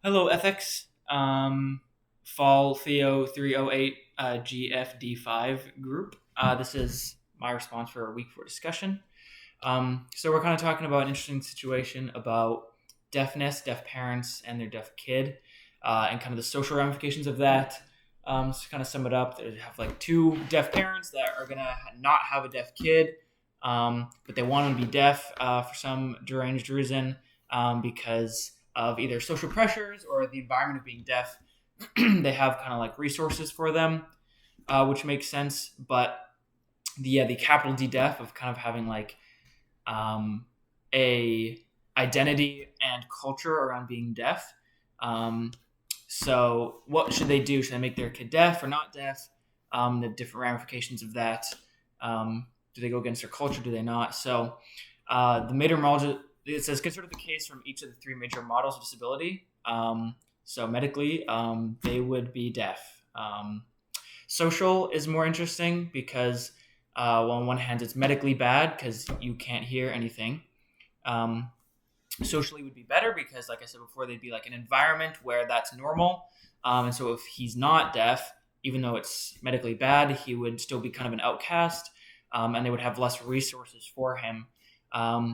Hello, ethics. Fall Theo 308 GFD5 group. This is my response for our week four discussion. So we're kind of talking about an interesting situation about deafness, deaf parents, and their deaf kid, and kind of the social ramifications of that. So kind of sum it up, they have like two deaf parents that are gonna not have a deaf kid, but they want them to be deaf for some deranged reason, because of either social pressures or the environment of being deaf. They have kind of like resources for them, which makes sense. But the capital D deaf of kind of having like um, a identity and culture around being deaf. Um, so what should they do? Should they make their kid deaf or not deaf? The different ramifications of that. Do they go against their culture? Do they not? So the major models, it says consider the case from each of the three major models of disability. So medically, they would be deaf. Social is more interesting because, well, on one hand, it's medically bad because you can't hear anything. Um, Socially would be better because, like I said before, they'd be like an environment where that's normal. And so if he's not deaf, even though it's medically bad, he would still be kind of an outcast, and they would have less resources for him.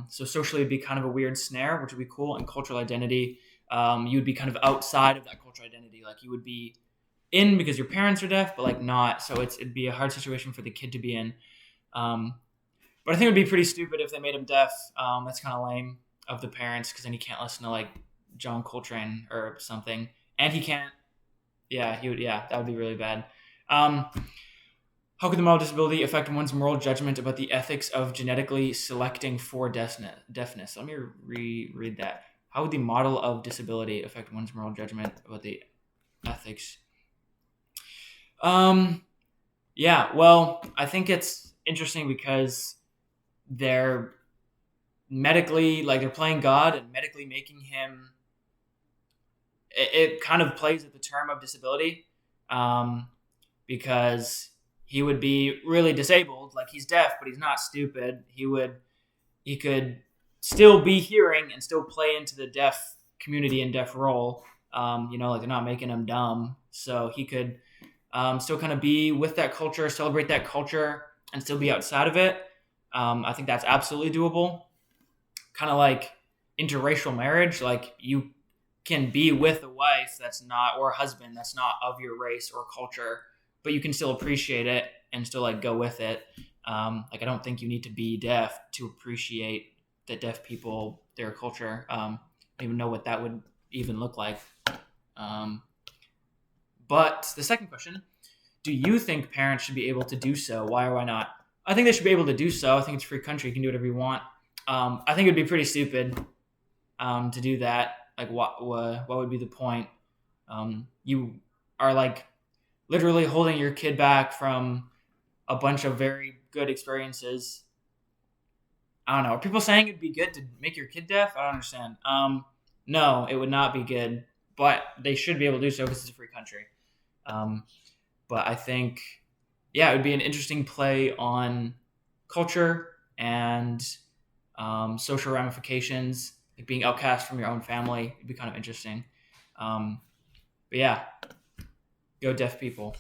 So socially, it'd be kind of a weird snare, which would be cool. And cultural identity, you would be kind of outside of that cultural identity. Like you would be in because your parents are deaf, but like not. So it'd be a hard situation for the kid to be in. Um, but I think it would be pretty stupid if they made him deaf. That's kind of lame of the parents because then he can't listen to like John Coltrane or something, and he can't. Yeah, he would. Yeah, that would be really bad. Um, how could the model disability affect one's moral judgment about the ethics of genetically selecting for deafness? Let me reread that. How would the model of disability affect one's moral judgment about the ethics? Um, yeah, well, I think it's interesting because they're medically, like they're playing God and medically making him. It kind of plays at the term of disability, um, because he would be really disabled. Like he's deaf, but he's not stupid. He could still be hearing and still play into the deaf community and deaf role. Like they're not making him dumb, so he could still kind of be with that culture, celebrate that culture, and still be outside of it. I think that's absolutely doable. Kind of like interracial marriage, like you can be with a wife that's not, or a husband that's not of your race or culture, but you can still appreciate it and still like go with it. Like I don't think you need to be deaf to appreciate the deaf people, their culture. I don't even know what that would even look like. Um, but the second question: do you think parents should be able to do so? Why or why not? I think they should be able to do so. I think it's a free country; you can do whatever you want. I think it'd be pretty stupid to do that. Like, what would be the point? You are like literally holding your kid back from a bunch of very good experiences. I don't know. Are people saying it'd be good to make your kid deaf? I don't understand. No, it would not be good, but they should be able to do so because it's a free country. Um, but I think, yeah, it would be an interesting play on culture and social ramifications, like being outcast from your own family. It'd be kind of interesting. Um, but yeah, go deaf people.